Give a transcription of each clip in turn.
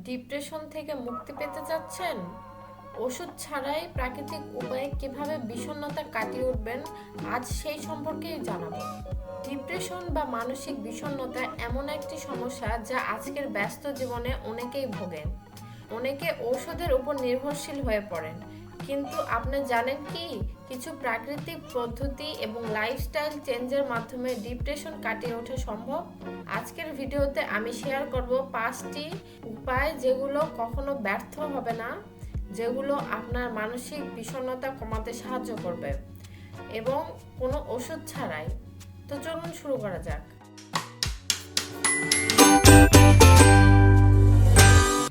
Depression থেকে মুক্তি পেতে চাচ্ছেন? ওষুধ ছাড়াই প্রাকৃতিক উপায়ে কিভাবে বিষণ্ণতা কাটিয়ে উঠবেন, আজ সেই সম্পর্কেই জানাবো। ডিপ্রেশন বা মানসিক বিষণ্ণতা এমন একটি সমস্যা যা আজকের ব্যস্ত জীবনে অনেকেই ভোগেন। অনেকে ঔষধের উপর নির্ভরশীল হয়ে পড়েন, কিন্তু আপনি জানেন কি কিছু প্রাকৃতিক পদ্ধতি এবং লাইফস্টাইল চেঞ্জের মাধ্যমে ডিপ্রেশন কাটিয়ে ওঠা সম্ভব? আজকের ভিডিওতে আমি শেয়ার করব 5টি উপায় যেগুলো কখনো ব্যর্থ হবে না, যেগুলো আপনার মানসিক বিষণ্ণতা কমাতে সাহায্য করবে এবং কোনো ওষুধ ছাড়াই। তো চলুন শুরু করা যাক।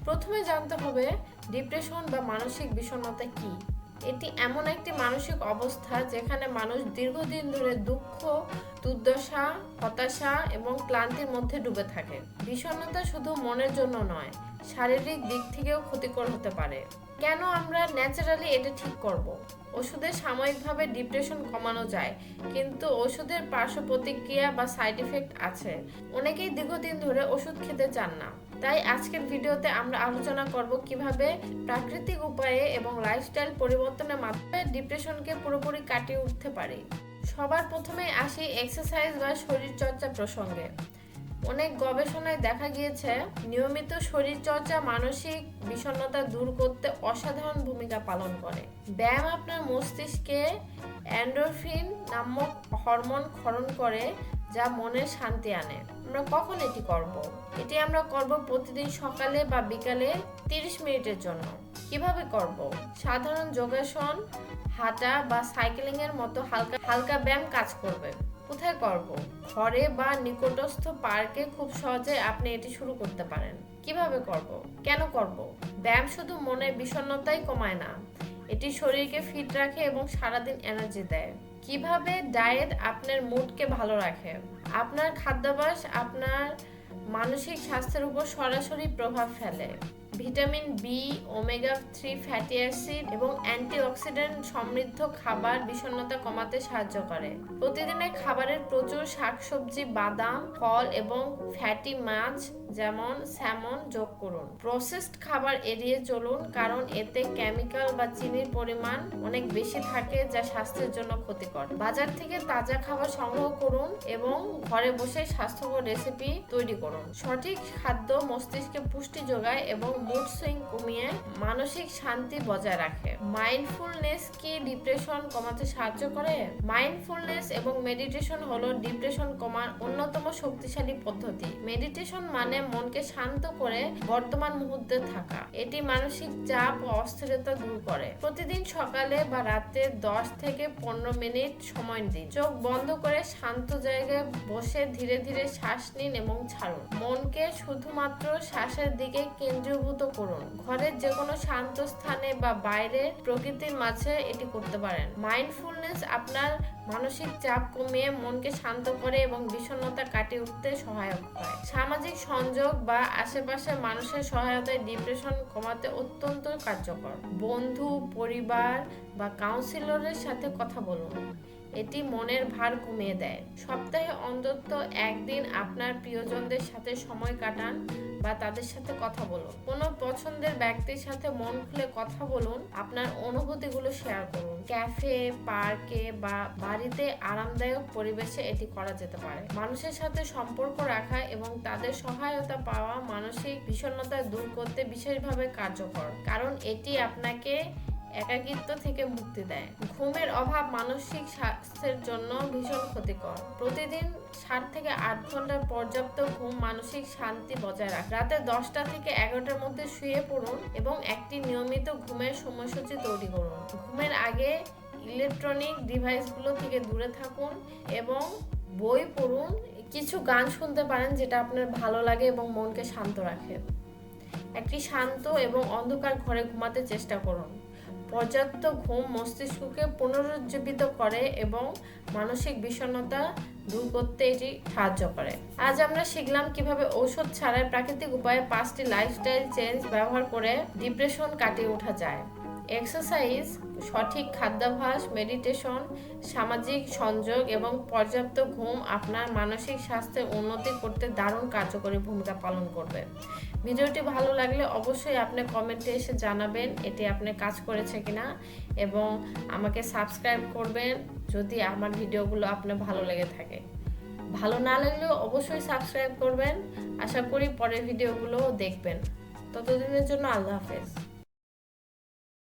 প্রথমে জানতে হবে ডিপ্রেশন বা মানসিক বিষণ্ণতা কি। এটি এমন একটি মানসিক অবস্থা যেখানে মানুষ দীর্ঘদিন ধরে দুঃখ, দুর্দশা, হতাশা এবং ক্লান্তির মধ্যে ডুবে থাকে। বিষণ্ণতা শুধু মনের জন্য নয়, শারীরিক দিক থেকেও ক্ষতিকর হতে পারে। কেন আমরা ন্যাচারালি এটা ঠিক করব? ওষুধে সাময়িকভাবে ডিপ্রেশন কমানো যায়, কিন্তু ওষুধের পার্শ্ব প্রতিক্রিয়া বা সাইড ইফেক্ট আছে। অনেকেই দীর্ঘদিন ধরে ওষুধ খেতে চান না। তাই আজকের ভিডিওতে আমরা আলোচনা করব কিভাবে প্রাকৃতিক উপায়ে এবং লাইফস্টাইল পরিবর্তনের মাধ্যমে ডিপ্রেশনকে পুরোপুরি কাটিয়ে উঠতে পারি। সবার প্রথমে আসি এক্সারসাইজ বা শরীরচর্চা প্রসঙ্গে। অনেক গবেষণায় দেখা গিয়েছে নিয়মিত শরীরচর্চা মানসিক বিষণ্ণতা দূর করতে অসাধারণ ভূমিকা পালন করে। ব্যায়াম আপনার মস্তিষ্কে এন্ডোরফিন নামক হরমোন ক্ষরণ করে, যা মনে শান্তি আনে। আমরা কখন এটি করব? এটি আমরা করব প্রতিদিন সকালে বা বিকালে 30 মিনিটের জন্য। কিভাবে করব? সাধারণ যোগাসন, হাঁটা বা সাইক্লিং এর মতো হালকা হালকা ব্যায়াম কাজ করবে। কোথায় করব? ঘরে বা নিকটস্থ পার্কে খুব সহজে আপনি এটি শুরু করতে পারেন। কিভাবে করব? কেন করব? ব্যায়াম শুধু মনের বিষণ্ণতাই কমায় না, এটি শরীরকে ফিট রাখে এবং সারাদিন এনার্জি দেয়। কিভাবে ডায়েট আপনার মুডকে ভালো রাখে? আপনার খাদ্যাভ্যাস আপনার মানসিক স্বাস্থ্যের উপর সরাসরি প্রভাব ফেলে। ভিটামিন বি, ওমেগা-3 ফ্যাটি অ্যাসিড এবং অ্যান্টিঅক্সিডেন্ট সমৃদ্ধ খাবার বিষণ্ণতা কমাতে সাহায্য করে। প্রতিদিনের খাবারের প্রচুর শাকসবজি, বাদাম, ফল এবং ফ্যাটি মাছ যেমন স্যামন যোগ করুন। প্রসেসড খাবার এড়িয়ে চলুন, কারণ এতে কেমিক্যাল বা চিনির পরিমাণ অনেক বেশি থাকে, যা স্বাস্থ্যের জন্য ক্ষতিকর। বাজার থেকে তাজা খাবার সংগ্রহ করুন এবং ঘরে বসে স্বাস্থ্যকর রেসিপি তৈরি করুন। সঠিক খাদ্য মস্তিষ্কে পুষ্টি যোগায় এবং মুড সুইং কমিয়ে মানসিক শান্তি বজায় রাখে। মাইন্ডফুলনেস কি ডিপ্রেশন কমাতে সাহায্য করে? মাইন্ডফুলনেস এবং মেডিটেশন হলো ডিপ্রেশন কমার অন্যতম শক্তিশালী পদ্ধতি। মেডিটেশন মানে মনকে শান্ত করে বর্তমান মুহূর্তে থাকা। এটি মানসিক চাপ ও অস্থিরতা দূর করে। প্রতিদিন সকালে বা রাতে 10 থেকে 15 মিনিট সময় দিন। চোখ বন্ধ করে শান্ত জায়গায় বসে ধীরে ধীরে শ্বাস নিন এবং ছাড়ুন। মনকে শুধুমাত্র শ্বাসের দিকে কেন্দ্রীভূত করুন। ঘরের যে কোনো শান্ত স্থানে বা বাইরে প্রকৃতির মাঝে এটি করতে পারেন। মাইন্ডফুলনেস আপনার মানসিক চাপ কমিয়ে মনকে শান্ত করে এবং বিষণ্ণতা কাটিয়ে উঠতে সহায়ক হয়। সামাজিক সংযোগ বা আশেপাশের মানুষের সহায়তায় ডিপ্রেশন কমাতে অত্যন্ত কার্যকর। বন্ধু, পরিবার বা কাউন্সিলরের সাথে কথা বলুন, এটি মনের ভার কমিয়ে দেয়। সপ্তাহে অন্তত একদিন আপনার প্রিয়জনদের সাথে সময় কাটান বা তাদের সাথে কথা বলুন। কোনো পছন্দের ব্যক্তির সাথে মন খুলে কথা বলুন, আপনার অনুভূতিগুলো শেয়ার করুন। ক্যাফে, পার্কে বা বাড়িতে আরামদায়ক পরিবেশে এটি করা যেতে পারে। মানুষের সাথে সম্পর্ক রাখা এবং তাদের সহায়তা পাওয়া মানসিক বিষণ্ণতা দূর করতে বিশেষভাবে কার্যকর, কারণ এটি আপনাকে একাকিত্ব থেকে মুক্তি দেয়। ঘুমের অভাব মানসিক স্বাস্থ্যের জন্য ভীষণ ক্ষতিকর। প্রতিদিন 7 থেকে 8 ঘন্টার পর্যাপ্ত ঘুম মানসিক শান্তি বজায় রাখে। রাতে 10টা থেকে 11টার মধ্যে শুয়ে পড়ুন এবং একটি নিয়মিত ঘুমের সময়সূচি তৈরি করুন। ঘুমের আগে ইলেকট্রনিক ডিভাইসগুলো থেকে দূরে থাকুন এবং বই পড়ুন। কিছু গান শুনতে পারেন যেটা আপনার ভালো লাগে এবং মনকে শান্ত রাখে। একটি শান্ত এবং অন্ধকার ঘরে ঘুমাতে চেষ্টা করুন। পর্যাপ্ত ঘুম মস্তিষ্ককে পুনরুজ্জীবিত করে এবং মানসিক বিষণ্ণতা দূর করতে এটি সাহায্য করে। আজ আমরা শিখলাম কিভাবে ঔষধ ছাড়াই প্রাকৃতিক উপায়ে 5টি লাইফস্টাইল চেঞ্জ ব্যবহার করে ডিপ্রেশন কাটিয়ে ওঠা যায়। এক্সারসাইজ, সঠিক খাদ্যাভ্যাস, মেডিটেশন, সামাজিক সংযোগ এবং পর্যাপ্ত ঘুম আপনার মানসিক স্বাস্থ্যের উন্নতি করতে দারুণ কার্যকরী ভূমিকা পালন করবে। ভিডিওটি ভালো লাগলে অবশ্যই আপনি কমেন্টে এসে জানাবেন এটি আপনি কাজ করেছে কিনা, এবং আমাকে সাবস্ক্রাইব করবেন যদি আমার ভিডিওগুলো আপনার ভালো লেগে থাকে। ভালো না লাগলেও অবশ্যই সাবস্ক্রাইব করবেন। আশা করি পরের ভিডিওগুলো দেখবেন। ততদিনের জন্য আল্লাহ হাফেজ।